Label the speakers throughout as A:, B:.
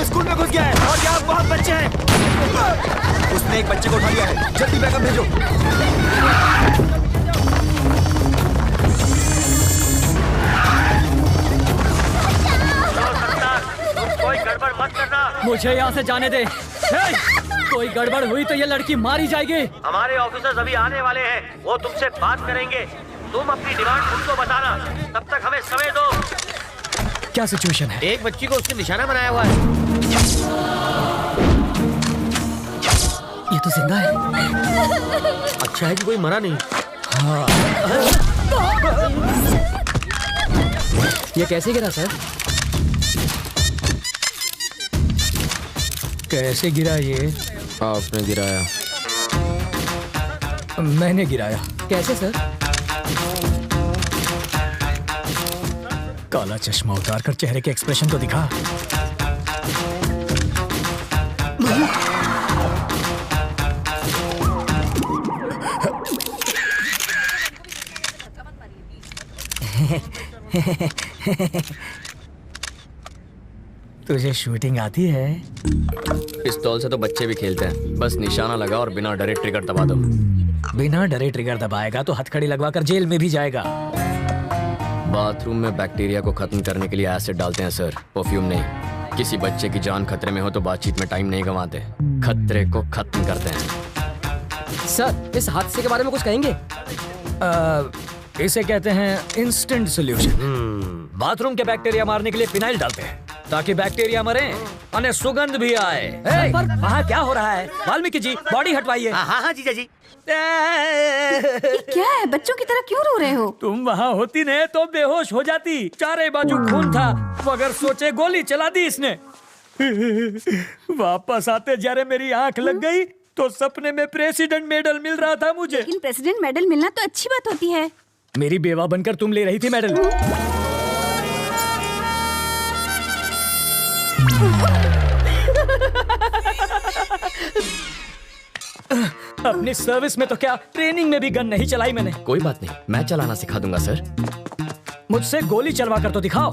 A: School में घुस गया है और यहाँ बहुत बच्चे हैं। उसने एक बच्चे को उठा लिया है, जल्दी बैकअप भेजो।
B: कोई गड़बड़ मत करना।
C: मुझे यहाँ से जाने दे। कोई गड़बड़ हुई तो ये लड़की मारी जाएगी।
B: हमारे ऑफिसर्स अभी आने वाले हैं, वो तुमसे बात करेंगे। तुम अपनी डिमांड उनको बताना, तब तक हमें समय दो।
C: क्या सिचुएशन है?
B: एक बच्ची को उसने निशाना बनाया हुआ है।
C: ये तो जिंदा है।
B: अच्छा है कि कोई मरा नहीं।
C: हाँ। ये कैसे गिरा सर? कैसे गिरा ये?
A: आपने गिराया।
C: मैंने गिराया। कैसे सर? काला चश्मा उतार कर चेहरे के एक्सप्रेशन तो दिखा। तुझे शूटिंग आती है?
A: पिस्तौल से तो बच्चे भी खेलते हैं, बस निशाना लगा और बिना डरे ट्रिगर दबा दो।
C: बिना डरे ट्रिगर दबाएगा तो हथकड़ी लगवाकर जेल में भी जाएगा।
A: बाथरूम में बैक्टीरिया को खत्म करने के लिए एसिड डालते हैं सर, परफ्यूम नहीं। किसी बच्चे की जान खतरे में हो तो बातचीत में टाइम नहीं गंवाते, खतरे को खत्म करते हैं।
C: सर, इस हादसे के बारे में कुछ कहेंगे? इसे कहते हैं इंस्टेंट सॉल्यूशन। बाथरूम के बैक्टीरिया मारने के लिए फिनाइल डालते हैं ताकि बैक्टीरिया मरे और सुगंध भी आए। पर वहाँ क्या हो रहा है? वाल्मीकि जी, बॉडी हटवाइए।
B: हाँ जीजा जी।
D: क्या है? बच्चों की तरह क्यों रो रहे हो?
C: तुम वहाँ होती न तो बेहोश हो जाती। चारे बाजू खून था, मगर सोचे गोली चला दी इसने। वापस आते जरे मेरी आंख लग गई तो सपने में प्रेसिडेंट मेडल मिल रहा था मुझे।
D: लेकिन प्रेसिडेंट मेडल मिलना तो अच्छी बात होती है।
C: मेरी बेवा बनकर तुम ले रही थी मेडल। अपनी सर्विस में तो क्या, ट्रेनिंग में भी गन नहीं चलाई मैंने।
A: कोई बात नहीं, मैं चलाना सिखा दूंगा सर।
C: मुझसे गोली चलवा कर तो दिखाओ।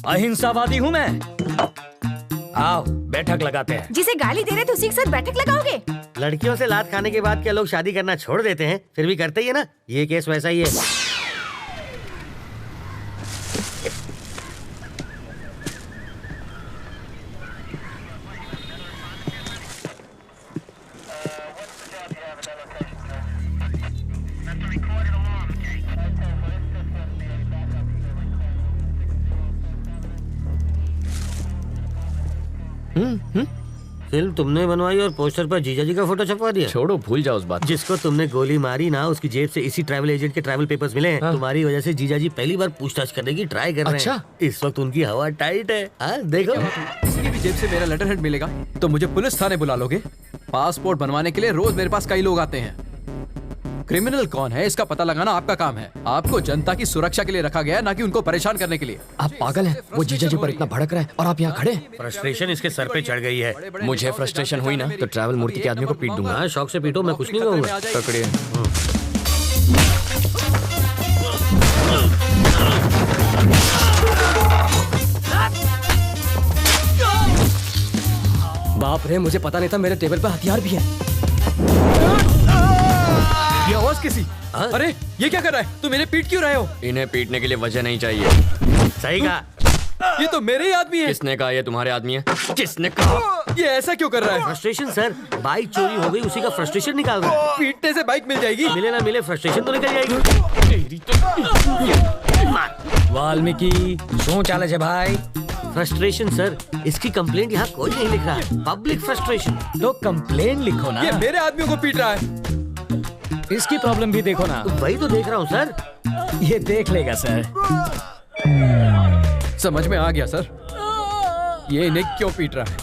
C: अहिंसावादी हूँ मैं। आओ बैठक लगाते हैं।
D: जिसे गाली दे रहे थे उसी के साथ बैठक लगाओगे?
B: लड़कियों से लात खाने के बाद क्या लोग शादी करना छोड़ देते हैं? फिर भी करते ही है ना। ये केस वैसा ही है। फिल्म तुमने बनवाई और पोस्टर पर जीजा जी का फोटो छपवा दिया।
A: छोड़ो, भूल जाओ उस बात।
B: जिसको तुमने गोली मारी ना, उसकी जेब से इसी ट्रैवल एजेंट के ट्रैवल पेपर्स मिले हैं। तुम्हारी वजह से जीजा जी पहली बार पूछताछ करने की ट्राई कर रहे हैं। इस वक्त उनकी हवा टाइट है। देखो,
E: किसी की भी जेब से मेरा लेटर हेड मिलेगा तो मुझे पुलिस थाने बुला लोगे? पासपोर्ट बनवाने के लिए रोज मेरे पास कई लोग आते हैं। क्रिमिनल कौन है इसका पता लगाना आपका काम है। आपको जनता की सुरक्षा के लिए रखा गया है, ना कि उनको परेशान करने के लिए।
A: आप पागल हैं? वो जीजा जी पर इतना भड़क रहा है और आप यहाँ खड़े।
B: फ्रस्ट्रेशन इसके सर पे चढ़ गई है।
A: मुझे फ्रस्ट्रेशन हुई ना तो ट्रैवल मूर्ति के आदमी को पीट दूंगा।
B: शौक से पीटो, मैं कुछ नहीं कहूँगा।
A: पकड़िए।
C: बाप रे, मुझे पता नहीं था मेरे टेबल पर हथियार भी है। ये आवाज किसी? अरे ये क्या कर रहा है? तुम मेरे पीट क्यों रहे हो?
A: इन्हें पीटने के लिए वजह नहीं चाहिए।
B: सही कहा।
C: ये तो मेरे ही आदमी है।
A: किसने कहा ये तुम्हारे आदमी है? किसने कहा?
C: ये ऐसा क्यों कर रहा है?
B: फ्रस्ट्रेशन सर, बाइक चोरी हो गई, उसी का फ्रस्ट्रेशन निकाल रहा है।
C: पीटने से बाइक मिल जाएगी?
B: मिले ना मिले, फ्रस्ट्रेशन तो निकल जाएगी।
C: वाल्मीकि शो चाले छे भाई।
B: फ्रस्ट्रेशन सर, इसकी कंप्लेंट यहाँ कोई नहीं लिख रहा है। Public frustration.
C: तो कंप्लेन लिखो ना।
E: ये मेरे आदमियों को पीट रहा है।
C: इसकी प्रॉब्लम भी देखो ना।
B: तो वही तो देख रहा हूँ सर।
C: ये देख लेगा सर।
E: समझ में आ गया सर, ये इन्हें क्यों पीट रहा है।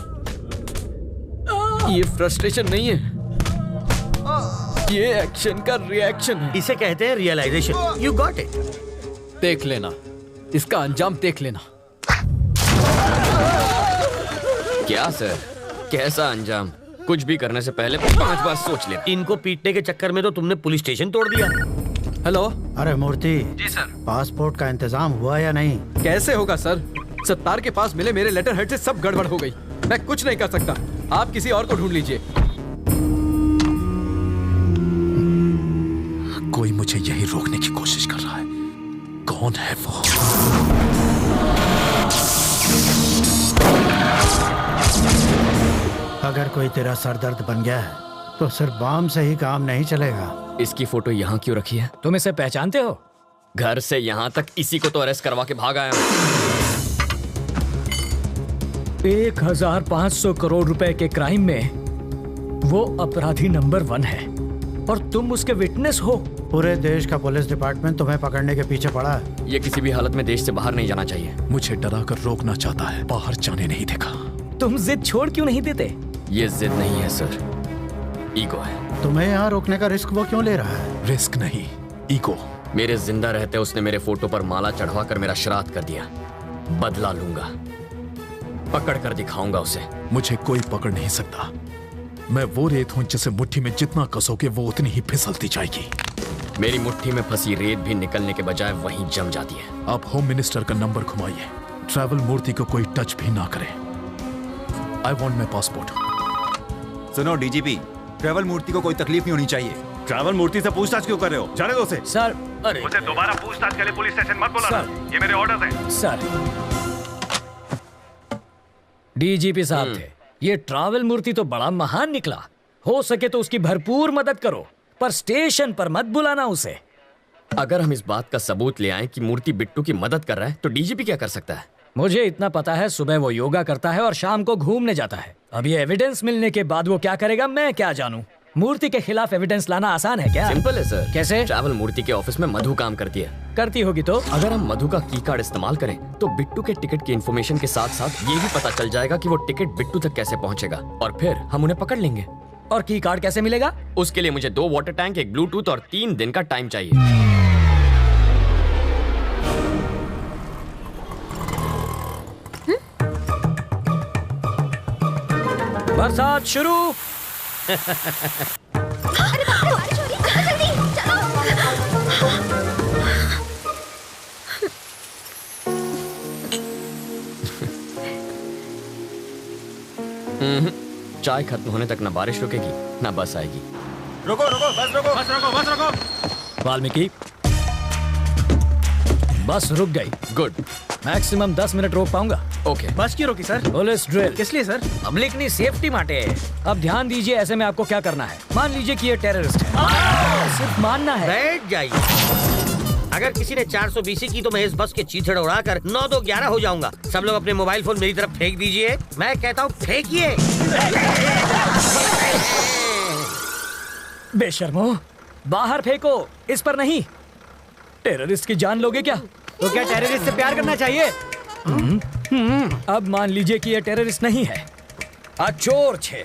E: ये फ्रस्ट्रेशन नहीं है, ये एक्शन का रिएक्शन है।
B: इसे कहते हैं रियलाइजेशन। You got it.
E: देख लेना, इसका अंजाम देख लेना।
A: क्या सर, कैसा अंजाम? कुछ भी करने से पहले 5 बार सोच ले।
B: इनको पीटने के चक्कर में तो तुमने पुलिस स्टेशन तोड़ दिया।
E: हेलो।
F: अरे मूर्ति
E: जी सर।
F: पासपोर्ट का इंतजाम हुआ या नहीं?
E: कैसे होगा सर, सत्तार के पास मिले मेरे लेटर हेड से सब गड़बड़ हो गई। मैं कुछ नहीं कर सकता। आप किसी और को ढूंढ लीजिए।
F: कोई मुझे यही रोकने की कोशिश कर रहा है। कौन है वो?
G: अगर कोई तेरा सरदर्द बन गया है तो सिर्फ बाम से ही काम नहीं चलेगा।
A: इसकी फोटो यहाँ क्यों रखी है?
C: तुम इसे पहचानते हो?
A: घर से यहाँ तक इसी को तो अरेस्ट करवा के भाग आया हूँ।
C: 1500 करोड़ रुपए के क्राइम में वो अपराधी नंबर 1 है और तुम उसके विटनेस हो।
G: पूरे देश का पुलिस डिपार्टमेंट तुम्हें पकड़ने के पीछे पड़ा है।
A: ये किसी भी हालत में देश से बाहर नहीं जाना चाहिए।
F: मुझे डरा कर रोकना चाहता है, बाहर जाने नहीं देगा।
C: तुम जिद छोड़ क्यों नहीं देते?
A: ये जिद नहीं है सर, ईगो है।
G: तुम्हें यहाँ रोकने का रिस्क वो क्यों ले रहा है?
F: रिस्क नहीं, ईगो।
A: मेरे जिंदा रहते उसने मेरे फोटो पर माला चढ़वा कर मेरा श्राद्ध कर दिया। बदला लूंगा, पकड़ कर दिखाऊंगा उसे।
F: मुझे कोई पकड़ नहीं सकता। मैं वो रेत हूं जिसे मुट्ठी में जितना कसोगे वो उतनी ही फिसलती जाएगी।
A: मेरी मुट्ठी में फंसी रेत भी निकलने के बजाय वहीं जम जाती है।
F: आप होम मिनिस्टर का नंबर घुमाइए। ट्रैवल मूर्ति को कोई टच भी ना करे। I want my passport.
H: सुनो डीजीपी, ट्रैवल मूर्ति को कोई तकलीफ नहीं होनी चाहिए।
I: ट्रैवल मूर्ति से पूछताछ क्यों कर रहे हो? जाने दो उसे।
C: सर,
B: अरे
I: मुझे दोबारा पूछताछ के लिए पुलिस स्टेशन मत बुलाना। ये मेरे ऑर्डर्स हैं।
C: सर, डीजीपी साहब थे। ये ट्रैवल मूर्ति तो बड़ा महान निकला। हो सके तो उसकी भरपूर मदद करो, पर स्टेशन पर मत बुलाना उसे।
A: अगर हम इस बात का सबूत ले आए कि मूर्ति बिट्टू की मदद कर रहा है तो डीजीपी क्या कर सकता है?
C: मुझे इतना पता है, सुबह वो योगा करता है और शाम को घूमने जाता है। अब ये एविडेंस मिलने के बाद वो क्या करेगा मैं क्या जानूं? मूर्ति के खिलाफ एविडेंस लाना आसान है क्या?
A: सिंपल है सर।
C: कैसे?
A: ट्रैवल मूर्ति के ऑफिस में मधु काम करती है।
C: करती होगी तो?
A: अगर हम मधु का की कार्ड इस्तेमाल करें तो बिट्टू के टिकट की इन्फॉर्मेशन के साथ साथ ये भी पता चल जाएगा कि वो टिकट बिट्टू तक कैसे पहुंचेगा और फिर हम उन्हें पकड़ लेंगे।
C: और की कार्ड कैसे मिलेगा?
A: उसके लिए मुझे 2 वाटर टैंक, एक ब्लूटूथ और 3 दिन का टाइम चाहिए।
C: बरसात शुरू।
D: अरे बाप रे, बारिश हो रही है, जल्दी
A: चलो। चाय खत्म होने तक ना बारिश रुकेगी ना बस आएगी।
I: रुको रुको, बस रुको, बस रुको, बस रुको।
C: वाल्मीकि, बस रुक गई।
A: गुड।
C: मैक्सिमम 10 मिनट रोक पाऊंगा।
A: ओके।
C: बस क्यों रोकी सर? Police drill. किस लिए सर? पब्लिक ने सेफ्टी माटे। अब ध्यान दीजिए, ऐसे में आपको क्या करना है। मान लीजिए कि ये टेररिस्ट है। सिर्फ मानना है।
B: बैठ जाइए। अगर किसी ने 420 की तो मैं इस बस के चीथड़ उड़ाकर 9-2-11 हो जाऊंगा। सब लोग अपने मोबाइल फोन मेरी तरफ फेंक दीजिए। मैं कहता हूँ फेंकिए।
C: बेशर्मो, बाहर फेंको, इस पर नहीं। टेररिस्ट की जान लोगे क्या?
B: तो क्या टेररिस्ट से प्यार करना चाहिए?
C: अब मान लीजिए कि ये टेररिस्ट नहीं है, चोर छे,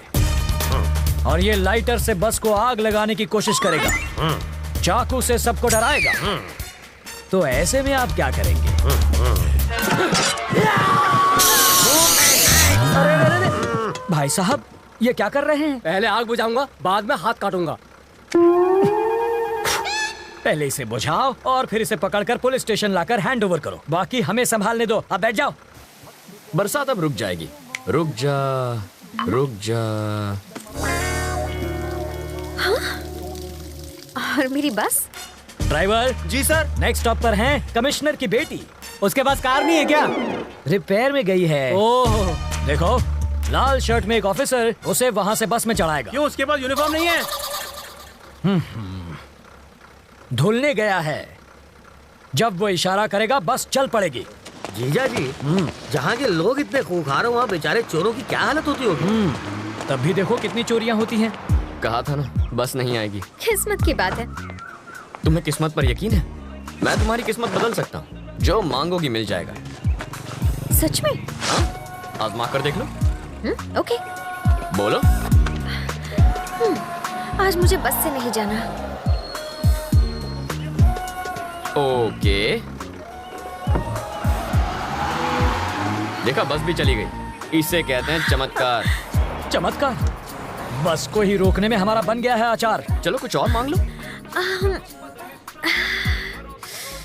C: और ये लाइटर से बस को आग लगाने की कोशिश करेगा, चाकू से सबको डराएगा। तो ऐसे में आप क्या करेंगे? अरे, भाई साहब, ये क्या कर रहे हैं?
J: पहले आग बुझाऊंगा, बाद में हाथ काटूंगा।
C: पहले इसे बुझाओ और फिर इसे पकड़कर पुलिस स्टेशन लाकर हैंड ओवर करो। बाकी हमें संभालने दो। अब बैठ जाओ।
A: बरसात अब रुक जाएगी। रुक जा, रुक जा।
D: और मेरी बस?
C: ड्राइवर
B: जी सर।
C: नेक्स्ट स्टॉप पर हैं कमिश्नर की बेटी। उसके पास कार नहीं है क्या? रिपेयर में गई है। ओह, देखो, लाल शर्ट में एक ऑफिसर उसे वहां से बस में चढ़ाएगा।
J: क्यों, उसके पास यूनिफॉर्म नहीं है?
C: धुलने गया है। जब वो इशारा करेगा बस चल पड़ेगी।
B: जीजा जी, जहाँ के लोग इतने खूंखार हो वहाँ बेचारे चोरों की क्या हालत होती होगी?
C: तब भी देखो कितनी चोरियां होती हैं।
A: कहा था ना, बस नहीं आएगी।
D: किस्मत की बात है।
A: तुम्हें किस्मत पर यकीन है? मैं तुम्हारी किस्मत बदल सकता हूँ। जो मांगोगी मिल जाएगा।
D: सच में?
A: हाँ, आजमा कर देख लो।
D: ओके।
A: बोलो।
D: आज मुझे बस से नहीं जाना।
A: ओके। देखा, बस भी चली गई। इसे कहते हैं चमत्कार।
C: चमत्कार? बस को ही रोकने में हमारा बन गया है अचार।
A: चलो कुछ और मांग लो।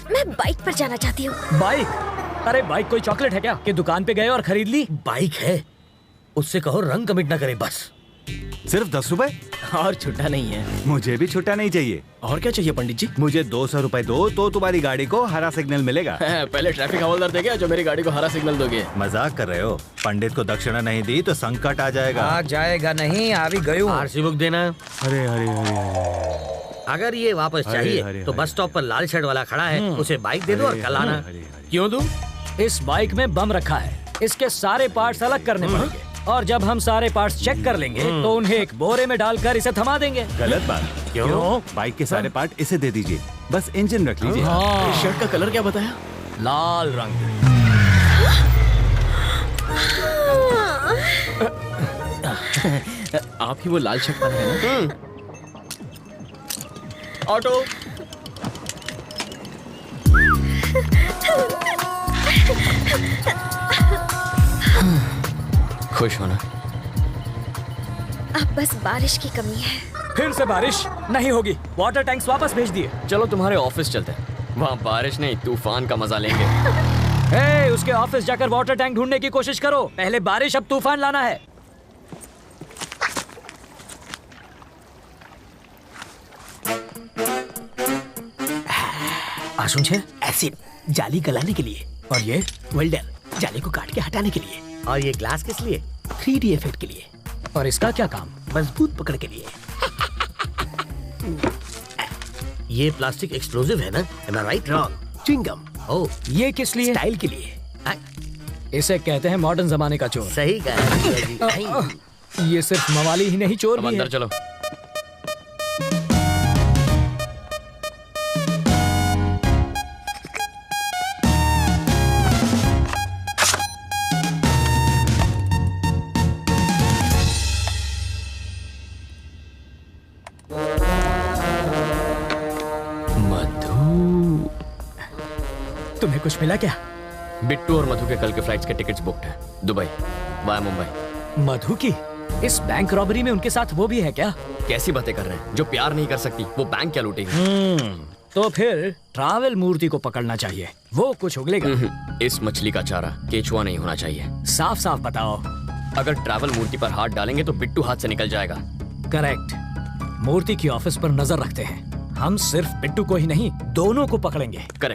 D: मैं बाइक पर जाना चाहती हूँ।
C: बाइक? अरे बाइक कोई चॉकलेट है क्या कि दुकान पे गए और खरीद ली?
B: बाइक है उससे कहो रंग कमिट ना करे बस।
I: सिर्फ 10 रुपए?
J: और छुट्टा नहीं है।
I: मुझे भी छुट्टा नहीं चाहिए।
J: और क्या चाहिए पंडित जी?
I: मुझे 200 रुपए दो तो तुम्हारी गाड़ी को हरा सिग्नल मिलेगा।
J: पहले ट्रैफिक हवलदार देगा जो मेरी गाड़ी को हरा सिग्नल दोगे।
I: मजाक कर रहे हो? पंडित को दक्षिणा नहीं दी तो संकट आ जाएगा।
C: आ जाएगा नहीं, आ भी गयो।
B: आरसी बुक देना।
I: अरे अरे अरे
B: अगर ये वापस चाहिए तो बस स्टॉप पर लाल शर्ट वाला खड़ा है, उसे बाइक दे दो और कल आना।
C: क्यों दूं? इस बाइक में बम रखा है, इसके सारे पार्ट्स अलग करने पड़ेंगे और जब हम सारे पार्ट्स चेक कर लेंगे तो उन्हें एक बोरे में डालकर इसे थमा देंगे।
I: गलत बात।
B: क्यों?
I: बाइक के सारे पार्ट इसे दे दीजिए, बस इंजन रख लीजिए।
J: शर्ट का कलर क्या बताया?
C: लाल रंग।
J: आप ही वो लाल शर्ट पहने हैं ना? ऑटो।
A: खुश होना।
D: अब बस बारिश की कमी है।
C: फिर से बारिश नहीं होगी, वाटर टैंक्स वापस भेज दिए।
A: चलो तुम्हारे ऑफिस चलते हैं, वहाँ बारिश नहीं तूफान का मजा लेंगे।
C: हे, उसके ऑफिस जाकर वाटर टैंक ढूंढने की कोशिश करो। पहले बारिश अब तूफान लाना है।
J: आशुन छे एसिड जाली गलाने के लिए, और ये वेल्डर जाली को काट के हटाने के लिए,
B: और ये ग्लास किस लिए?
J: 3D इफेक्ट के लिए,
C: और इसका क्या काम?
J: मजबूत पकड़ के लिए।
B: ये प्लास्टिक एक्सप्लोजिव है ना? Am I right?
J: Wrong. Chewing gum.
B: Oh,
C: ये किस लिए?
J: स्टाइल के लिए।
C: इसे कहते हैं मॉडर्न जमाने का चोर।
B: सही कहा।
C: ये सिर्फ मवाली ही नहीं, चोर भी
A: अंदर
C: है।
A: चलो।
C: तुम्हें कुछ मिला क्या?
A: बिट्टू और मधु के कल के फ्लाइट्स के टिकट्स बुक्ड हैं, दुबई वाया मुंबई।
C: मधु की इस बैंक रॉबरी में उनके साथ वो भी है क्या?
A: कैसी बातें कर रहे हैं? जो प्यार नहीं कर सकती वो बैंक क्या लूटेगी?
C: तो फिर ट्रैवल मूर्ति को पकड़ना चाहिए, वो कुछ उगलेगा।
A: इस मछली का चारा केचुआ नहीं होना चाहिए।
C: साफ साफ बताओ।
A: अगर ट्रैवल मूर्ति पर हाथ डालेंगे तो बिट्टू हाथ से निकल जाएगा।
C: करेक्ट। मूर्ति की ऑफिस पर नजर रखते हैं। हम सिर्फ बिट्टू को ही नहीं, दोनों को पकड़ेंगे।
A: करेक्ट।